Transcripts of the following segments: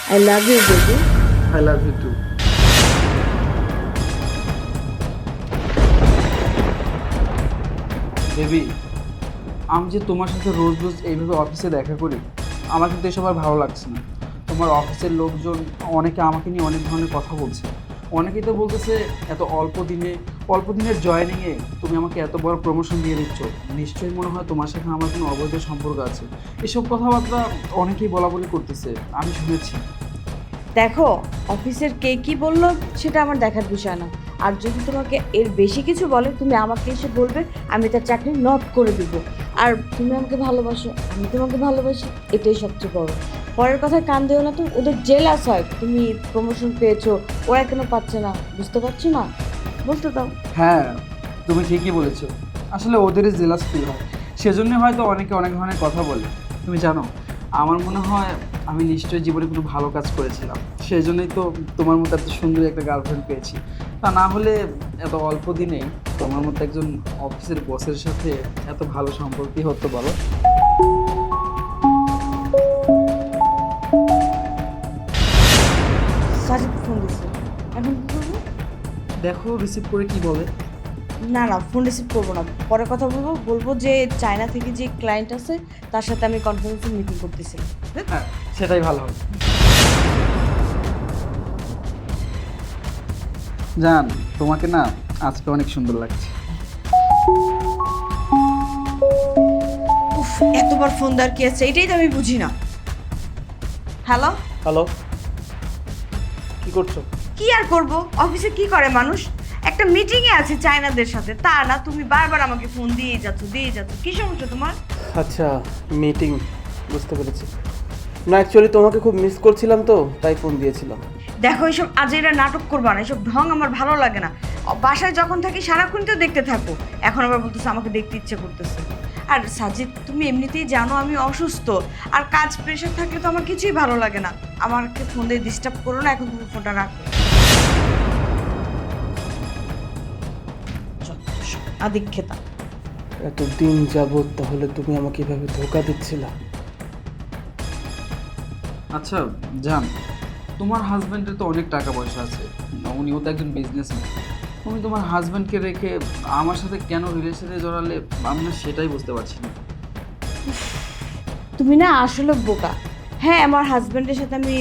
I love you baby. I love you too. Baby, আমি যে তোমার সাথে রোজ রোজ এইভাবে অফিসে দেখা করি, আমার কিন্তু এসব আর ভালো লাগছে না। তোমার অফিসের লোকজন অনেকে আমাকে নিয়ে অনেক ধরনের কথা বলছে। অনেকেই তো বলতেছে এত অল্প দিনের জয়েনিংয়ে তুমি আমাকে এত বড় প্রমোশন দিয়ে দিচ্ছ, নিশ্চয়ই মনে হয় তোমার সাথে আমার কোনো অবৈধ সম্পর্ক আছে। এসব কথাবার্তা অনেকেই বলা বলি করতেছে, আমি শুনেছি। দেখো, অফিসের কে কি বললো সেটা আমার দেখার বিষয় না। আর যদি তোমাকে এর বেশি কিছু বলে তুমি আমাকে এসে বলবে, আমি তার চাকরি নট করে দিব। আর তুমি আমাকে ভালোবাসো, আমি তোমাকে ভালোবাসি, এটাই সবচেয়ে বড়। পরের কথায় কান দিও না তো, ওদের জেলাস হয় তুমি প্রমোশন পেয়েছো, ওরা কেন পাচ্ছে না, বুঝতে পারছো না? বলতে দাও। হ্যাঁ, তুমি ঠিকই বলেছো। আসলে ওদেরই জেলাস ফিল হয়, সেজন্য হয়তো অনেকে অনেক ধরনের কথা বলে। তুমি জানো, আমার মনে হয় আমি নিশ্চয়ই জীবনে কোনো ভালো কাজ করেছিলাম, সেই জন্যই তো তোমার মতো এত সুন্দর একটা গার্লফ্রেন্ড পেয়েছি। তা না হলে এত অল্প দিনেই তোমার মতো একজন অফিসের বসের সাথে এত ভালো সম্পর্কই হতো বলো। সাজিদ ফোন দিচ্ছে, এখন কি করবো? দেখো রিসিভ করে কি বলে। না না, ফোন রিসিভ করবো না, পরে কথা বলবো। বলবো যে চায়না থেকে যে ক্লায়েন্ট আছে তার সাথে আমি কনফারেন্সে মিটিং করতেছি। হ্যাঁ, সেটাই ভালো হবে। জান, তোমাকে না আজকে অনেক সুন্দর লাগছে। উফ, এতবার ফোন দেওয়ার কি আছে, এটাই তো আমি বুঝি না। হ্যালো। হ্যালো, কি করছো? কি আর করব, অফিসে কি করে মানুষ, একটা মিটিং এ আছে চায়নাদের সাথে, তা না তুমি বারবার আমাকে ফোন দিয়ে যাচ্ছ, কি সমস্যা তোমার? আচ্ছা, মিটিং, বুঝতে পেরেছি। না, অ্যাকচুয়ালি তোমাকে খুব মিস করছিলাম তো, তাই ফোন দিয়েছিলাম। দেখো, এইসব আজেরা নাটক করবা না, এসব ঢং আমার ভালো লাগে না। বাসায় যখন থাকি সারাক্ষণ তো দেখতে থাকো, এখন আবার বলতেছে আমাকে দেখতে ইচ্ছে করতেছে। আর সাজিদ, তুমি এমনিতেই জানো আমি অসুস্থ, আর কাজ প্রেশার থাকলে তো আমার কিছুই ভালো লাগে না। আমাকে ফোন দিয়ে ডিস্টার্ব করো না, এখন তুমি ফোনটা রাখো। আদিক্ষেতা। এতদিন যাবৎ তাহলে তুমি আমাকে এভাবে ধোকা দিচ্ছিলা? আচ্ছা জান, তোমার হাজব্যান্ডের তো অনেক টাকা পয়সা আছে, উনিও তো একজন বিজনেসম্যান। তুমি তোমার হাজব্যান্ডকে রেখে আমার সাথে কেন রিলেশনে জড়ালে, আমি না সেটাই বুঝতে পারছি না। তুমি না আসলে বোকা। হ্যাঁ, আমার হাজব্যান্ডের সাথে আমি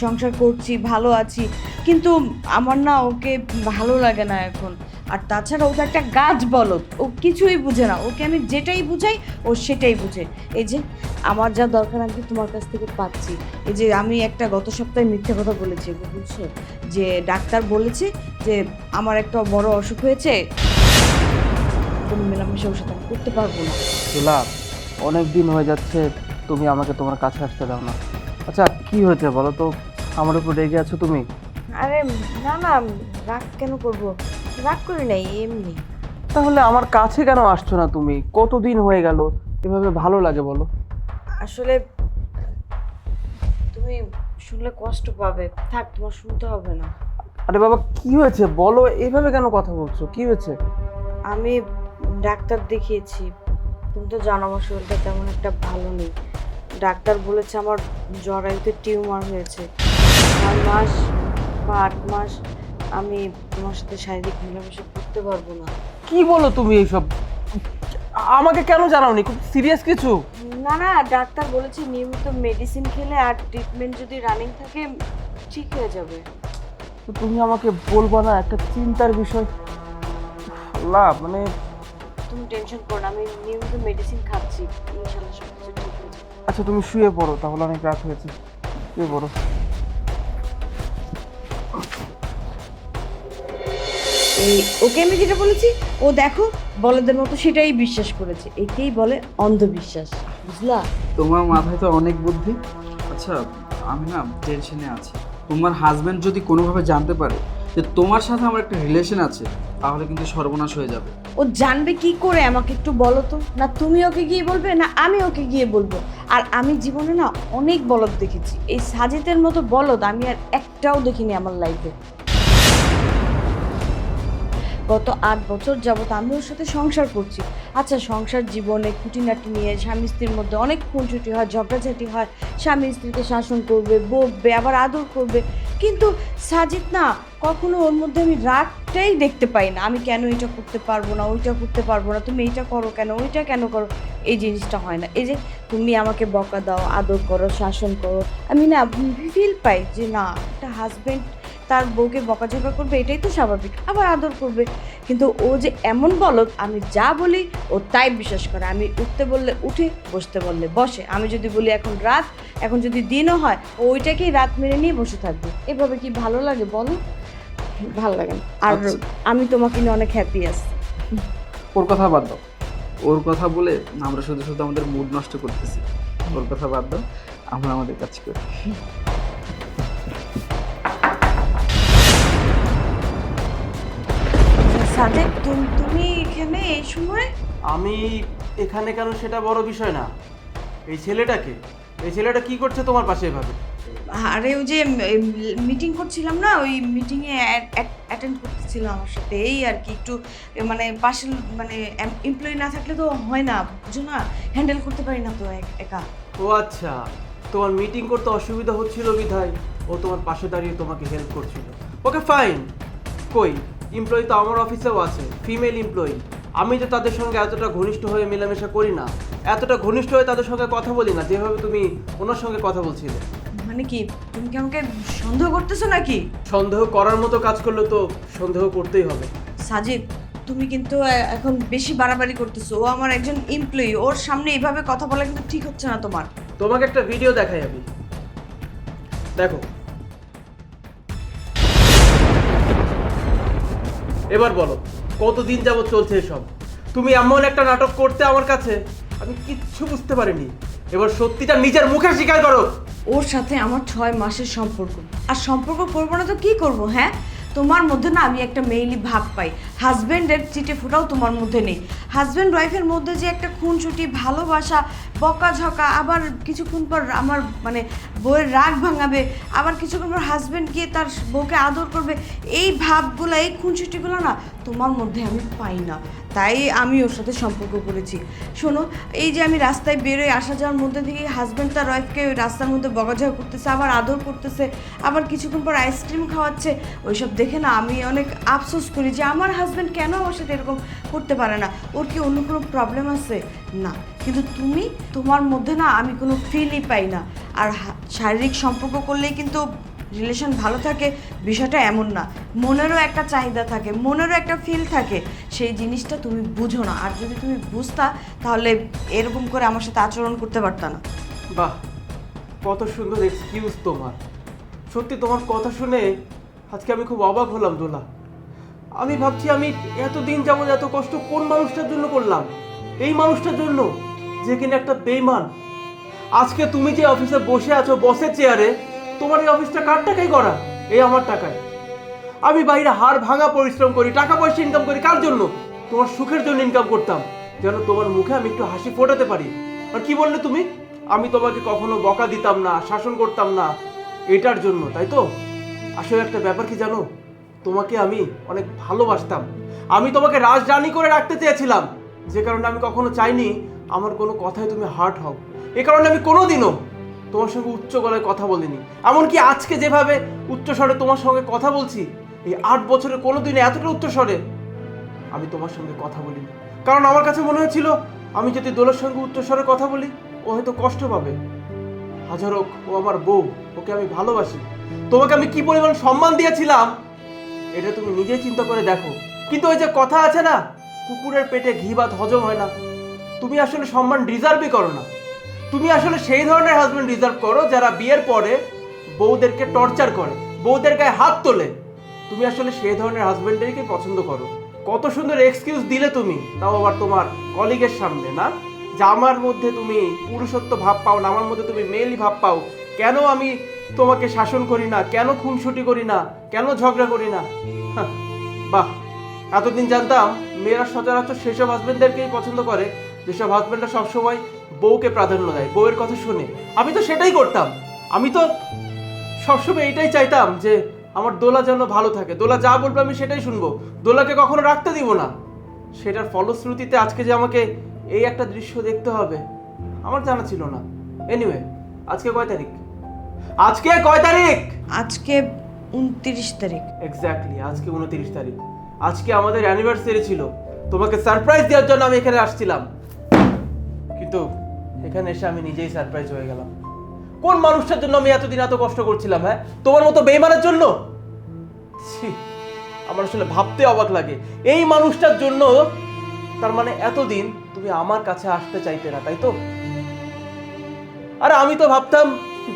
সংসার করছি, ভালো আছি, কিন্তু আমার না ওকে ভালো লাগে না এখন। আর তাছাড়া ও তো একটা গাছ বলদ, ও কিছুই বুঝে না। ওকে আমি যেটাই বুঝাই ও সেটাই বুঝে। এই যে আমার যা দরকার আমি তোমার কাছ থেকে পাচ্ছি। এই যে আমি একটা গত সপ্তাহে মিথ্যে কথা বলেছি, বুঝছো? যে ডাক্তার বলেছে যে আমার একটা বড় অসুখ হয়েছে, কোনো মেলামেশা ওর সাথে আমি করতে পারবো না। তুলা, অনেক দিন হয়ে যাচ্ছে তুমি আমাকে তোমার কাছে আসতে দাও না। আচ্ছা, কি হয়েছে বলো তো? আমার উপর রেগে আছো তুমি? আরে না না, রাগ কেন করব? রাগ করি নাই, এমনি। তাহলে আমার কাছে কেন আসছো না তুমি? কতদিন হয়ে গেল, এভাবে ভালো লাগে বলো? আসলে তুমি শুনলে কষ্ট পাবে, থাক, তোমার শুনতে হবে না। আরে বাবা, কি হয়েছে বলো? এইভাবে কেন কথা বলছো? কি হয়েছে? আমি ডাক্তার দেখিয়েছি, তুমি তো জানো আমার শরীরটা তেমন একটা ভালো নেই। ডাক্তার বলেছে আমার জরায়ুতে টিউমার হয়েছে। 9 মাস বা 8 মাস আমি তোমার সাথে শারীরিক মেলামেশা করতে পারবো না। কি বলো তুমি এইসব? আমাকে কেন জানাওনি? খুব সিরিয়াস কিছু? না না, ডাক্তার বলেছে নিয়মিত মেডিসিন খেলে আর ট্রিটমেন্ট যদি রানিং থাকে ঠিক হয়ে যাবে। তো তুমি আমাকে বলবা না? একটা চিন্তার বিষয়। আল্লাহ, মানে তুমি টেনশন করো না, আমি নিয়মিত মেডিসিন খাচ্ছি, ইনশাআল্লাহ সব কিছু ঠিক হয়ে যাবে। আচ্ছা, তুমি শুয়ে পড়ো তাহলে, অনেক রাত হয়েছে। শুয়ে পড়ো। এই ওকে আমি যেটা বলেছি ও দেখো বলদের মতো সেটাই বিশ্বাস করেছে, একেই বলে অন্ধবিশ্বাস, বুঝলা? তোমার মাথায় তো অনেক বুদ্ধি। আচ্ছা, আমি না টেনশনে আছি। তোমার হাজব্যান্ড যদি কোনোভাবে জানতে পারে যে তোমার সাথে আমার একটা রিলেশন আছে, তাহলে কিন্তু সর্বনাশ হয়ে যাবে। ও জানবে কি করে আমাকে একটু বলো তো? না তুমি ওকে গিয়ে বলবে, না আমি ওকে গিয়ে বলবো? আর আমি জীবনে না অনেক বলদ দেখেছি, এই সাজিদের মতো বলদ আমি আর একটাও দেখিনি আমার লাইফে। গত 8 বছর যাবত আমি ওর সাথে সংসার করছি। আচ্ছা, সংসার জীবনে খুঁটিনাটি নিয়ে স্বামী স্ত্রীর মধ্যে অনেক খুনসুটি হয়, ঝগড়াঝাটি হয়, স্বামী স্ত্রীকে শাসন করবে, বকবে, আবার আদর করবে, কিন্তু সাজিদ না, কখনো ওর মধ্যে আমি রাগটাই দেখতে পাই না। আমি কেন এটা করতে পারবো না, ওইটা করতে পারবো না, তুমি এইটা করো কেন, ওইটা কেন করো, এই জিনিসটা হয় না। এই যে তুমি আমাকে বকা দাও, আদর করো, শাসন করো, আমি না ফিল পাই যে না, একটা হাজব্যান্ড তার বউকে বকাঝকা করবে, এটাই তো স্বাভাবিক, আবার আদর করবে। কিন্তু ও যে এমন বলদ, আমি যা বলি ও তাই বিশ্বাস করে। আমি উঠতে বললে উঠে, বসতে বললে বসে। আমি যদি বলি এখন রাত, এখন যদি দিনও হয়, ও ওইটাকেই রাত মেরে নিয়ে বসে থাকবে। এভাবে কি ভালো লাগে বলো? ভালো লাগে না। আর আচ্ছা। আমি তোমাকে নিয়ে অনেক হ্যাপি আছি। ওর কথা বাদ দাও, ওর কথা বলে আমরা শুধু শুধু আমাদের মুড নষ্ট করতেছি। ওর কথা বাদ দাও, আমরা আমাদের কাজ করি। সাদেক, তুমি এখানে এই সময়? আমি এখানে কেন সেটা বড় বিষয় না। এই ছেলেটাকে, এই ছেলেটা কি করছে তোমার পাশে এভাবে? আরে ওই যে মিটিং করছিলাম না, ওই মিটিংয়ে অ্যাটেন্ড করতেছিলাম আমার সাথে, এই আর কি। একটু মানে পাশে মানে এমপ্লয়ি না থাকলে তো হয় না, বুঝো না, হ্যান্ডেল করতে পারি না তো একা। ও আচ্ছা, তোমার মিটিং করতে অসুবিধা হচ্ছিল বিধায় ও তোমার পাশে দাঁড়িয়ে তোমাকে হেল্প করছিল। Okay fine. কই, এমপ্লয়ি তো আমার অফিসেও আছে, ফিমেল এমপ্লয়ি। আমি তো তাদের সঙ্গে এতটা ঘনিষ্ঠ হয়ে মেলামেশা করি না, এতটা ঘনিষ্ঠ হয়ে তাদের সঙ্গে কথা বলি না যেভাবে তুমি ওনার সঙ্গে কথা বলছিলে। মানে কি, তুমি কি আমাকে সন্দেহ করতেছো নাকি? সন্দেহ করার মতো কাজ করলে তো সন্দেহ করতেই হবে। সাজিদ, তুমি কিন্তু এখন বেশি বাড়াবাড়ি করতেছো। ও আমার একজন এমপ্লয়ি, ওর সামনে এইভাবে কথা বলা কিন্তু ঠিক হচ্ছে না তোমার। তোমাকে একটা ভিডিও দেখাই আমি, দেখো। এবার বলো, কতদিন যাবত চলছে এসব? তুমি এমন একটা নাটক করতে আমার কাছে, আমি কিচ্ছু বুঝতে পারিনি। এবার সত্যিটা নিজের মুখে স্বীকার করো। ওর সাথে আমার 6 মাসের সম্পর্ক, আর সম্পর্ক করবো না তো কি করব? হ্যাঁ, তোমার মধ্যে না আমি একটা মেইলি ভাব পাই। হাজব্যান্ডের চিটে ফোটাও তোমার মধ্যে নেই। হাজব্যান্ড ওয়াইফের মধ্যে যে একটা খুনসুটি, ভালোবাসা, বকাঝকা, আবার কিছুক্ষণ পর আমার মানে বউয়ের রাগ ভাঙাবে, আবার কিছুক্ষণ পর হাজব্যান্ড গিয়ে তার বউকে আদর করবে, এই ভাবগুলো, এই খুনসুটিগুলো না তোমার মধ্যে আমি পাই না। তাই আমি ওর সাথে সম্পর্ক করেছি। শোনো, এই যে আমি রাস্তায় বেরোয় আসা যাওয়ার মধ্যে থেকে হাজব্যান্ড তার ওয়াইফকে ওই রাস্তার মধ্যে বকাঝকা করতেছে, আবার আদর করতেছে, আবার কিছুক্ষণ পর আইসক্রিম খাওয়াচ্ছে, ওইসব দেখে না আমি অনেক আফসোস করি যে আমার হাজব্যান্ড কেন আমার সাথে এরকম করতে পারে না। ওর কি অন্য কোনো প্রবলেম আছে? না। কিন্তু তুমি, তোমার মধ্যে না আমি কোনো ফিলই পাই না। আর শারীরিক সম্পর্ক করলেই কিন্তু রিলেশন ভালো থাকে, বিষয়টা এমন না। মনেরও একটা চাহিদা থাকে, মনেরও একটা ফিল থাকে, সেই জিনিসটা তুমি বুঝো না। আর যদি তুমি বুঝতা, তাহলে এরকম করে আমার সাথে আচরণ করতে পারতা না। বাহ, কত সুন্দর এক্সকিউজ তোমার। সত্যি তোমার কথা শুনে আজকে আমি খুব অবাক হলাম দোলা। আমি ভাবছি আমি এতদিন যাবত এত কষ্ট কোন মানুষটার জন্য করলাম? এই মানুষটার জন্য, যে কিনা একটা বেইমান। আজকে তুমি যে অফিসে বসে আছো বসের চেয়ারে, তোমার এই অফিসটা কার টাকায় করা? এই আমার টাকায়। আমি বাইরে হাড় ভাঙা পরিশ্রম করি, টাকা পয়সা ইনকাম করি কার জন্য? তোমার সুখের জন্য ইনকাম করতাম, যেন তোমার মুখে আমি একটু হাসি ফোটাতে পারি। আর কি বললে তুমি? আমি তোমাকে কখনো বকা দিতাম না, শাসন করতাম না, এটার জন্য, তাই তো? আসলে একটা ব্যাপার কি জানো, তোমাকে আমি অনেক ভালোবাসতাম। আমি তোমাকে রাজরানী করে রাখতে চেয়েছিলাম, যে কারণে আমি কখনো চাইনি আমার কোনো কথায় তুমি হার্ট হও। এ কারণে আমি কোনোদিনও তোমার সঙ্গে উচ্চ গলায় কথা বলিনি। এমনকি আজকে যেভাবে উচ্চ স্বরে তোমার সঙ্গে কথা বলছি, এই 8 বছরে কোনোদিনও এতটা উচ্চ স্বরে আমি তোমার সঙ্গে কথা বলিনি। কারণ আমার কাছে মনে হয়েছিল আমি যদি দোলের সঙ্গে উচ্চ স্বরে কথা বলি, ও হয়তো কষ্ট পাবে। হাজার হোক, ও আমার বউ, ওকে আমি ভালোবাসি। তোমাকে আমি কি পরিমাণ সম্মান দিয়েছিলাম এটা তুমি নিজেই চিন্তা করে দেখো। কিন্তু ওই যে কথা আছে না, কুকুরের পেটে ঘি ভাত হজম হয় না। তুমি আসলে সম্মান ডিজার্ভই করো না। তুমি আসলে সেই ধরনের হাজবেন্ড ডিজার্ভ করো যারা বিয়ের পরে বউদেরকে টর্চার করে, বউদের গায়ে হাত তোলে। তুমি আসলে সেই ধরনের হাজবেন্ডদেরকে পছন্দ করো। কত সুন্দর এক্সকিউজ দিলে তুমি, তাও আবার তোমার কলিগের সামনে, না যে আমার মধ্যে তুমি পুরুষত্ব ভাব পাও না, আমার মধ্যে তুমি মেয়েলি ভাব পাও। কেন আমি তোমাকে শাসন করি না, কেন খুনসুটি করি না, কেন ঝগড়া করি না? বাহ, এতদিন জানতাম মেয়েরা সচরাচর সেসব হাজবেন্ডদেরকেই পছন্দ করে যেসব হাজবেন্ডরা সবসময় বউকে প্রাধান্য দেয়, বউয়ের কথা শুনে। আমি তো সেটাই করতাম। আমি তো সবসময় এটাই চাইতাম যে আমার দোলা যেন ভালো থাকে, দোলা যা বলবে আমি সেটাই শুনবো, দোলাকে কখনো রাখতে দিব না। সেটার ফলশ্রুতিতে আজকে যে আমাকে এই একটা দৃশ্য দেখতে হবে আমার জানা ছিল না। এনিওয়ে, আজকে কয় তারিখ? আজকে কয় তারিখ? আজকে 29 তারিখ। এক্স্যাক্টলি, আজকে 29 তারিখ। আজকে আমাদের অ্যানিভার্সারি ছিল, তোমাকে সারপ্রাইজ দেওয়ার জন্য আমি এখানে আসছিলাম, কিন্তু এখানে এসে আমি নিজেই সারপ্রাইজ হয়ে গেলাম। কোন মানুষটার জন্য আমি এতদিন এত কষ্ট করছিলাম? হ্যাঁ, তোমার মতো বেইমানের জন্য? ছি, আমার আসলে ভাবতে অবাক লাগে। এই মানুষটার জন্য তার মানে এতদিন তুমি আমার কাছে আসতে চাইতে না, তাই তো? আরে আমি তো ভাবতাম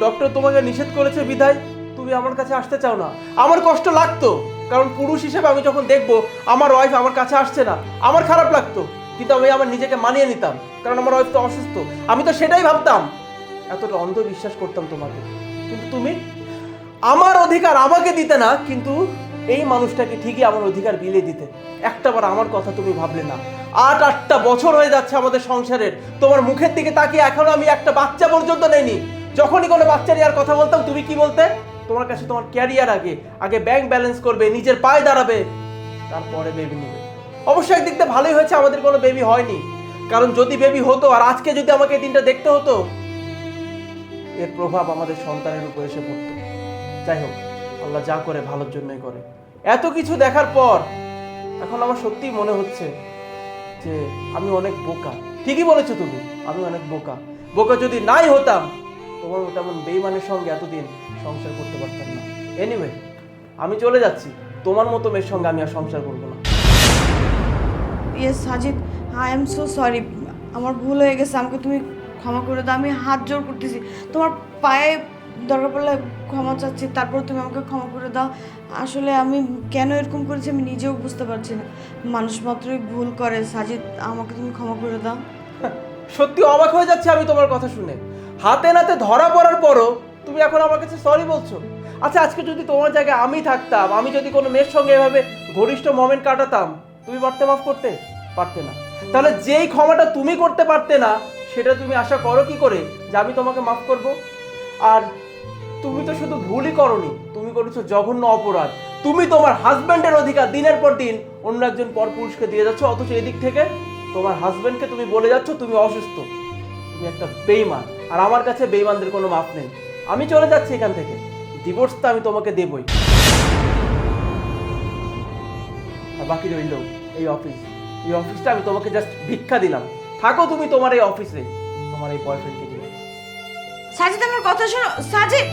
ডক্টর তোমাকে নিষেধ করেছে বিধায় তুমি আমার কাছে আসতে চাও না। আমার কষ্ট লাগতো, কারণ পুরুষ হিসেবে আমি যখন দেখবো আমার ওয়াইফ আমার কাছে আসছে না, আমার খারাপ লাগতো, কিন্তু আমি আমার নিজেকে মানিয়ে নিতাম, কারণ আমার ওয়াইফ তো অসুস্থ। আমি তো সেটাই ভাবতাম, এতটা অন্ধবিশ্বাস করতাম তোমাকে। কিন্তু তুমি আমার অধিকার আমাকে দিতে না, কিন্তু এই মানুষটাকে ঠিকই আমার অধিকার বিলিয়ে দিতে। একটাবার আমার কথা তুমি ভাবলে না। 8টা বছর হয়ে যাচ্ছে আমাদের সংসারের, তোমার মুখের দিকে তাকিয়ে এখনো আমি একটা বাচ্চা পর্যন্ত নেইনি। যখনই কোনো বাচ্চা নেওয়ার কথা বলতাম তুমি কি বলতে? তোমার কাছে তোমার ক্যারিয়ার আগে, আগে ব্যাংক ব্যালেন্স করবে, নিজের পায়ে দাঁড়াবে, তারপরে বেবি নেবে। অবশ্যই একদিক দিয়ে ভালোই হয়েছে আমাদের কোনো বেবি হয়নি, কারণ যদি বেবি হতো আর আজকে যদি আমাকে এই দিনটা দেখতে হতো, এর প্রভাব আমাদের সন্তানের উপর এসে পড়তো। যাই হোক, আল্লাহ যা করে ভালোর জন্যই করে। এত কিছু দেখার পর এখন আমার সত্যিই মনে হচ্ছে যে আমি অনেক বোকা। ঠিকই বলেছো তুমি, আমি অনেক বোকা। বোকা যদি নাই হতাম, তোমার মতো এমন বেইমানের সঙ্গে এতদিন সংসার করতে পারতাম না। এনিওয়ে, আমি চলে যাচ্ছি, তোমার মতো মেয়ের সঙ্গে আমি আর সংসার করবো না। Yes Sajid, I am so sorry, আমার ভুল হয়ে গেছে, আমাকে তুমি ক্ষমা করে দাও। আমি হাত জোর করতেছি, তোমার পায়ে দরকার পড়লে ক্ষমা চাচ্ছি, তারপর তুমি আমাকে ক্ষমা করে দাও। আসলে আমি কেন এরকম করেছি আমি নিজেও বুঝতে পারছি না। মানুষ মাত্রই ভুল করে সাজিদ, আমাকে তুমি ক্ষমা করে দাও। সত্যি অবাক হয়ে যাচ্ছে আমি তোমার কথা শুনে। হাতে নাতে ধরা পড়ার পরও তুমি এখন আমার কাছে সরি বলছো। আচ্ছা, আজকে যদি তোমার জায়গায় আমি থাকতাম, আমি যদি কোনো মেয়ের সঙ্গে এভাবে ঘনিষ্ঠ মোমেন্ট কাটাতাম, তুমি পারতে মাফ করতে? পারতে না। তাহলে যেই ক্ষমাটা তুমি করতে পারতে না, সেটা তুমি আশা করো কি করে যে আমি তোমাকে মাফ করব? আর তুমি তো শুধু ভুলই করনি, তুমি করেছো জঘন্য অপরাধ। তুমি তোমার হাজব্যান্ডের অধিকার দিনের পর দিন অন্য একজন পরপুরুষকে দিয়ে যাচ্ছ, অথচ এদিক থেকে তোমার হাজব্যান্ডকে তুমি বলে যাচ্ছ তুমি অসুস্থ। তুমি একটা বেইমান, আর আমার কাছে বেইমানদের কোনো মাপ নেই। আমি চলে যাচ্ছি এখান থেকে, ডিভোর্স তো আমি তোমাকে দেবই। আর বাকি রইল এই অফিস, এই অফিসটা আমি তোমাকে জাস্ট ভিক্ষা দিলাম। থাকো তুমি তোমার এই অফিসে, তোমার এই বয়ফ্রেন্ডকে নিয়ে। সাজিদ আমার কথা শোনো সাজিদ।